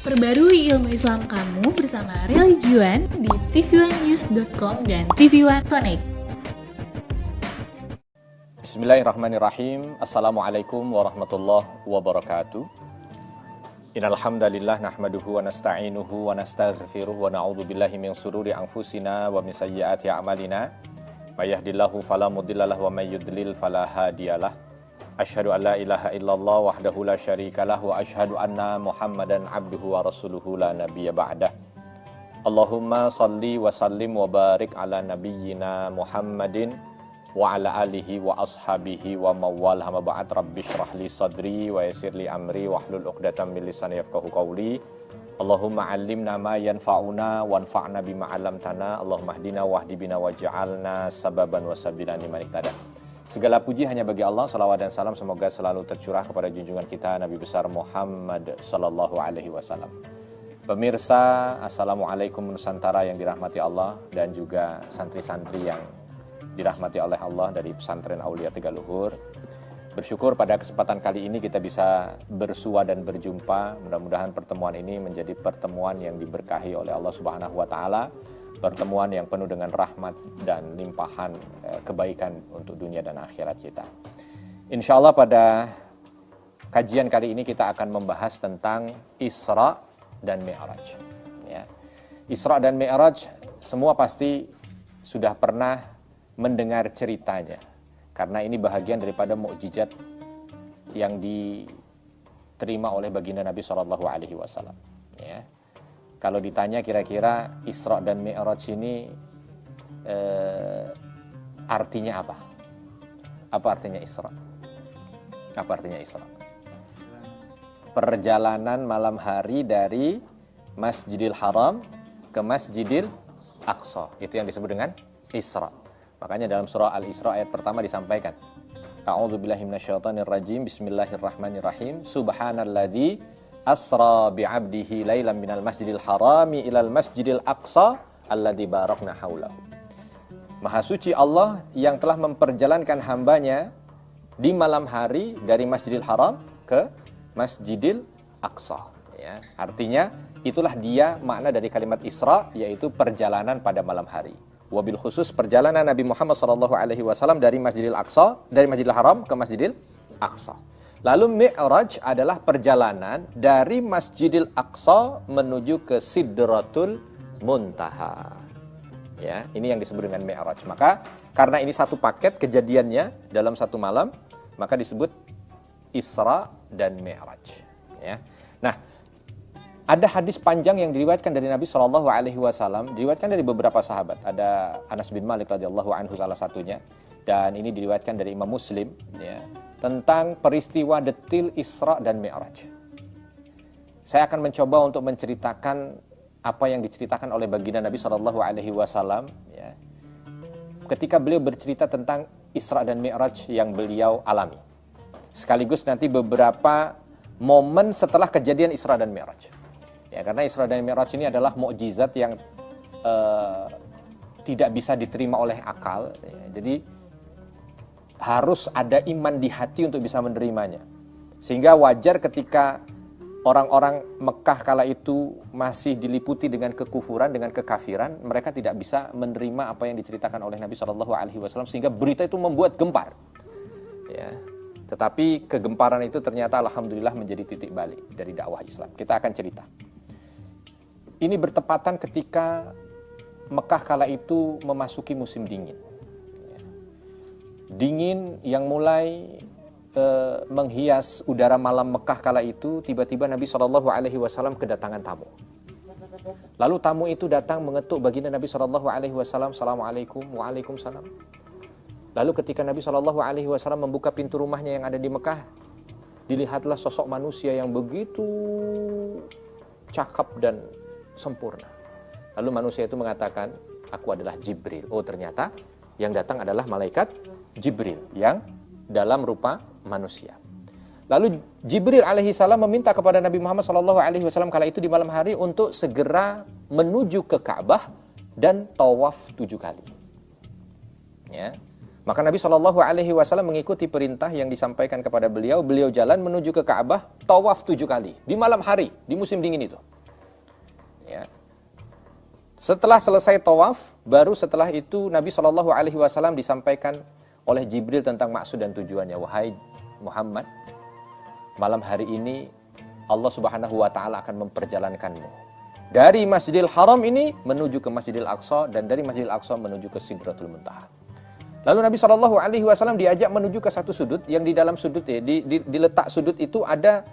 Perbarui ilmu Islam kamu bersama Religiuan di tv1news.com dan TV1 Connect. Bismillahirrahmanirrahim. Assalamualaikum warahmatullahi wabarakatuh. Innal hamdalillah nahmaduhu wa nasta'inuhu wa nastaghfiruh wa na'udzu billahi min shururi anfusina wa min sayyiati a'malina. May yahdihillahu fala mudhillalah wa may yudlil fala hadiyalah. Asyhadu an la ilaha illallah wahdahu la syarikalah wa asyhadu anna Muhammadan abduhu wa rasuluhu la nabiyya ba'dah. Allahumma salli wa sallim wa barik ala nabiyyina Muhammadin wa ala alihi wa ashabihi wa mawal hama ba'd. Rabbi shrah li sadri wa yassir li amri wahlul 'uqdatam min lisani yafqahu qawli. Allahumma 'allimna ma yanfa'una wanfa'na bima 'allamtana. Allahumma hdina wahdi bina waj'alna sababan wa sabilan liman ihtada. Segala puji hanya bagi Allah, salawat dan salam semoga selalu tercurah kepada junjungan kita Nabi besar Muhammad sallallahu alaihi wasallam. Pemirsa, Assalamualaikum Nusantara yang dirahmati Allah dan juga santri-santri yang dirahmati oleh Allah dari Pesantren Aulia Tegaluhur. Bersyukur pada kesempatan kali ini kita bisa bersua dan berjumpa. Mudah-mudahan pertemuan ini menjadi pertemuan yang diberkahi oleh Allah Subhanahu wa taala. Pertemuan yang penuh dengan rahmat dan limpahan kebaikan untuk dunia dan akhirat kita. Insya Allah pada kajian kali ini kita akan membahas tentang Isra dan Mi'raj. Ya. Isra dan Mi'raj semua pasti sudah pernah mendengar ceritanya. Karena ini bahagian daripada mukjizat yang diterima oleh baginda Nabi SAW. Ya. Kalau ditanya kira-kira Isra dan Mi'raj ini artinya apa? Apa artinya Isra? Apa artinya Isra? Perjalanan malam hari dari Masjidil Haram ke Masjidil Aqsa. Itu yang disebut dengan Isra. Makanya dalam surah Al-Isra ayat pertama disampaikan, A'udzubillahi minasyaitonirrajim, Bismillahirrahmanirrahim, Subhanalladzi asra bi'abdihi lailan minal masjidil harami ilal masjidil aqsa alladzi barakna haulahu. Maha suci Allah yang telah memperjalankan hambanya di malam hari dari Masjidil Haram ke Masjidil Aqsa. Ya, artinya itulah dia makna dari kalimat Isra, yaitu perjalanan pada malam hari. Wabil khusus perjalanan Nabi Muhammad SAW dari Masjidil Aqsa, dari Masjidil Haram ke Masjidil Aqsa. Lalu Mi'raj adalah perjalanan dari Masjidil Aqsa menuju ke Sidratul Muntaha. Ya, ini yang disebut dengan Mi'raj. Maka karena ini satu paket kejadiannya dalam satu malam, maka disebut Isra dan Mi'raj. Ya. Nah, ada hadis panjang yang diriwayatkan dari Nabi SAW, diriwayatkan dari beberapa sahabat. Ada Anas bin Malik radhiyallahu anhu salah satunya, dan ini diriwayatkan dari Imam Muslim. Ya, tentang peristiwa detil Isra dan Mi'raj. Saya akan mencoba untuk menceritakan apa yang diceritakan oleh baginda Nabi SAW, ya, ketika beliau bercerita tentang Isra dan Mi'raj yang beliau alami. Sekaligus nanti beberapa momen setelah kejadian Isra dan Mi'raj. Ya, karena Isra dan Mi'raj ini adalah mukjizat yang tidak bisa diterima oleh akal. Ya, jadi harus ada iman di hati untuk bisa menerimanya. Sehingga wajar ketika orang-orang Mekah kala itu masih diliputi dengan kekufuran, dengan kekafiran, mereka tidak bisa menerima apa yang diceritakan oleh Nabi SAW, sehingga berita itu membuat gempar. Ya. Tetapi kegemparan itu ternyata alhamdulillah menjadi titik balik dari dakwah Islam. Kita akan cerita. Ini bertepatan ketika Mekah kala itu memasuki musim dingin. Dingin yang mulai menghias udara malam Mekah kala itu, tiba-tiba Nabi SAW kedatangan tamu. Lalu tamu itu datang mengetuk baginda Nabi SAW, Assalamualaikum, Waalaikumsalam. Lalu ketika Nabi SAW membuka pintu rumahnya yang ada di Mekah, dilihatlah sosok manusia yang begitu cakap dan sempurna. Lalu manusia itu mengatakan, aku adalah Jibril. Oh, ternyata yang datang adalah malaikat Jibril yang dalam rupa manusia. Lalu Jibril alaihissalam meminta kepada Nabi Muhammad SAW kala itu di malam hari untuk segera menuju ke Ka'bah dan tawaf 7 kali. Ya. Maka Nabi SAW mengikuti perintah yang disampaikan kepada beliau. Beliau jalan menuju ke Ka'bah, tawaf 7 kali di malam hari, di musim dingin itu. Setelah selesai tawaf, baru setelah itu Nabi SAW disampaikan oleh Jibril tentang maksud dan tujuannya. Wahai Muhammad, malam hari ini Allah Subhanahu wa taala akan memperjalankanmu dari Masjidil Haram ini menuju ke Masjidil Aqsa, dan dari Masjidil Aqsa menuju ke Sidratul Muntaha. Lalu Nabi SAW diajak menuju ke satu sudut, yang di dalam sudut di letak sudut itu ada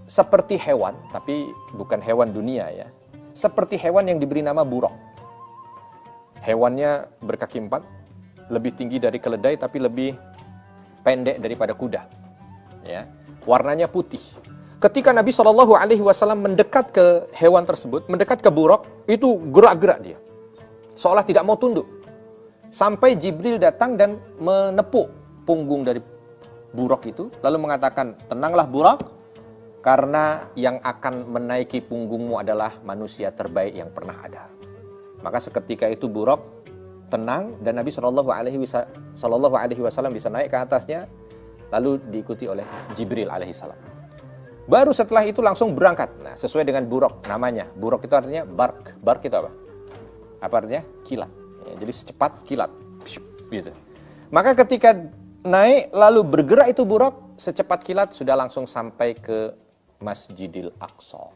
seperti hewan, tapi bukan hewan dunia ya. Seperti hewan yang diberi nama buraq. Hewannya berkaki 4, lebih tinggi dari keledai tapi lebih pendek daripada kuda. Ya, warnanya putih. Ketika Nabi SAW mendekat ke hewan tersebut, mendekat ke buraq, itu gerak-gerak dia, seolah tidak mau tunduk. Sampai Jibril datang dan menepuk punggung dari buraq itu, lalu mengatakan, tenanglah buraq, karena yang akan menaiki punggungmu adalah manusia terbaik yang pernah ada. Maka seketika itu buraq tenang, dan Nabi SAW bisa naik ke atasnya, lalu diikuti oleh Jibril alaihissalam. Baru setelah itu langsung berangkat. Nah, sesuai dengan buraq namanya. Buraq itu artinya bark. Bark itu apa? Apa artinya? Kilat. Ya, jadi secepat kilat. Gitu. Maka ketika naik lalu bergerak itu buraq, secepat kilat sudah langsung sampai ke Masjidil Aqsa.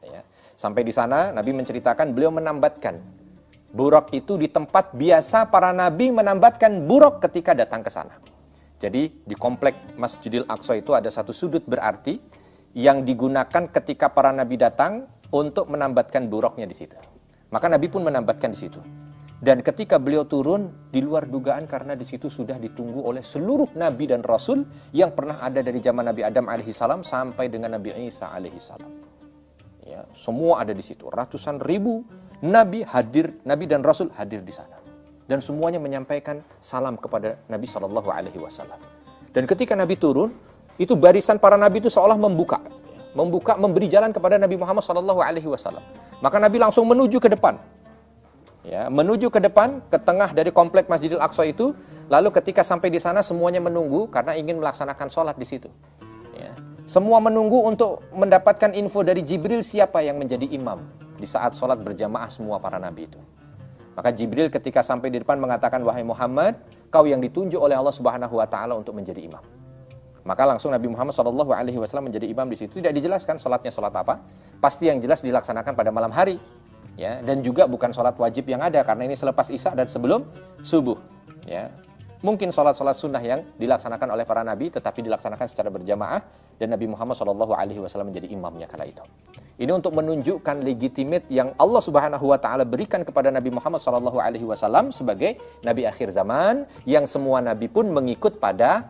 Ya. Sampai di sana Nabi menceritakan beliau menambatkan buraq itu di tempat biasa para nabi menambatkan buraq ketika datang ke sana. Jadi di komplek Masjidil Aqsa itu ada satu sudut berarti yang digunakan ketika para nabi datang untuk menambatkan buraqnya di situ. Maka Nabi pun menambatkan di situ. Dan ketika beliau turun, di luar dugaan karena di situ sudah ditunggu oleh seluruh nabi dan rasul yang pernah ada dari zaman Nabi Adam alaihissalam sampai dengan Nabi Isa alaihissalam. Ya, semua ada di situ. Ratusan ribu nabi hadir, nabi dan rasul hadir di sana. Dan semuanya menyampaikan salam kepada Nabi SAW. Dan ketika Nabi turun, itu barisan para nabi itu seolah membuka, memberi jalan kepada Nabi Muhammad SAW. Maka Nabi langsung menuju ke depan. Ya, menuju ke depan, ke tengah dari komplek Masjidil Aqsa itu. Lalu ketika sampai di sana semuanya menunggu karena ingin melaksanakan sholat di situ. Ya. Semua menunggu untuk mendapatkan info dari Jibril siapa yang menjadi imam di saat sholat berjamaah semua para nabi itu. Maka Jibril ketika sampai di depan mengatakan, wahai Muhammad, kau yang ditunjuk oleh Allah Subhanahu wa taala untuk menjadi imam. Maka langsung Nabi Muhammad SAW menjadi imam di situ. Tidak dijelaskan sholatnya sholat apa. Pasti yang jelas dilaksanakan pada malam hari. Ya, dan juga bukan sholat wajib yang ada, karena ini selepas isya dan sebelum subuh. Ya, mungkin sholat-sholat sunnah yang dilaksanakan oleh para nabi, tetapi dilaksanakan secara berjamaah, dan Nabi Muhammad SAW menjadi imamnya kala itu. Ini untuk menunjukkan legitimate yang Allah Subhanahu Wa Taala berikan kepada Nabi Muhammad SAW sebagai nabi akhir zaman, yang semua nabi pun mengikut pada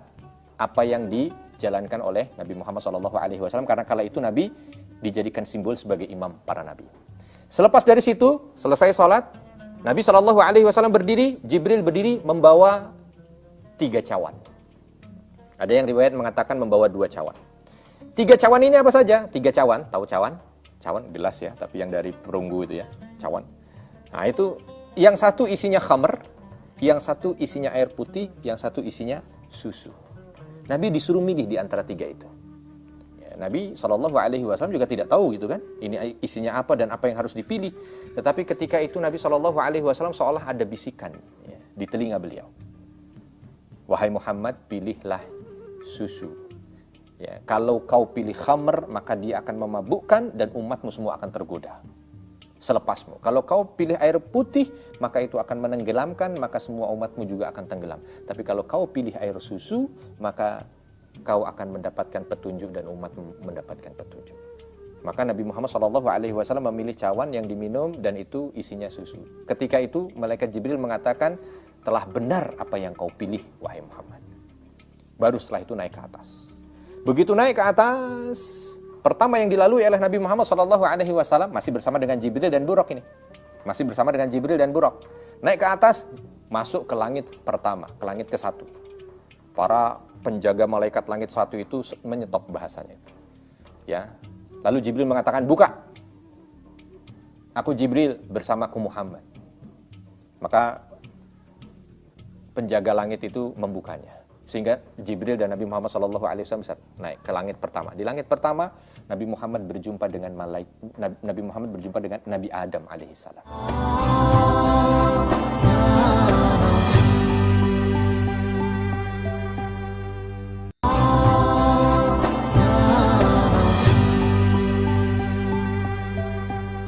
apa yang dijalankan oleh Nabi Muhammad SAW, karena kala itu nabi dijadikan simbol sebagai imam para nabi. Selepas dari situ, selesai sholat, Nabi SAW berdiri, Jibril berdiri membawa 3 cawan. Ada yang riwayat mengatakan membawa 2 cawan. 3 cawan ini apa saja? 3 cawan, tahu cawan? Cawan gelas ya, tapi yang dari perunggu itu ya, cawan. Nah itu, yang satu isinya khamr, yang satu isinya air putih, yang satu isinya susu. Nabi disuruh milih di antara 3 itu. Nabi SAW juga tidak tahu gitu kan, ini isinya apa dan apa yang harus dipilih. Tetapi ketika itu Nabi SAW seolah ada bisikan ya, di telinga beliau. Wahai Muhammad, pilihlah susu. Ya, kalau kau pilih khamr, maka dia akan memabukkan dan umatmu semua akan tergoda selepasmu. Kalau kau pilih air putih, maka itu akan menenggelamkan, maka semua umatmu juga akan tenggelam. Tapi kalau kau pilih air susu, maka kau akan mendapatkan petunjuk dan umat mendapatkan petunjuk. Maka Nabi Muhammad SAW memilih cawan yang diminum dan itu isinya susu. Ketika itu malaikat Jibril mengatakan, telah benar apa yang kau pilih wahai Muhammad. Baru setelah itu naik ke atas. Begitu naik ke atas, pertama yang dilalui oleh Nabi Muhammad SAW masih bersama dengan Jibril dan buraq ini. Masih bersama dengan Jibril dan buraq. Naik ke atas, masuk ke langit pertama, ke langit ke-1. Para penjaga malaikat langit 1 itu menyetop bahasanya itu. Ya. Lalu Jibril mengatakan, buka. Aku Jibril bersamaku Muhammad. Maka penjaga langit itu membukanya. Sehingga Jibril dan Nabi Muhammad SAW bisa naik ke langit pertama. Di langit pertama, Nabi Muhammad berjumpa dengan Nabi Muhammad berjumpa dengan Nabi Adam alaihissalam.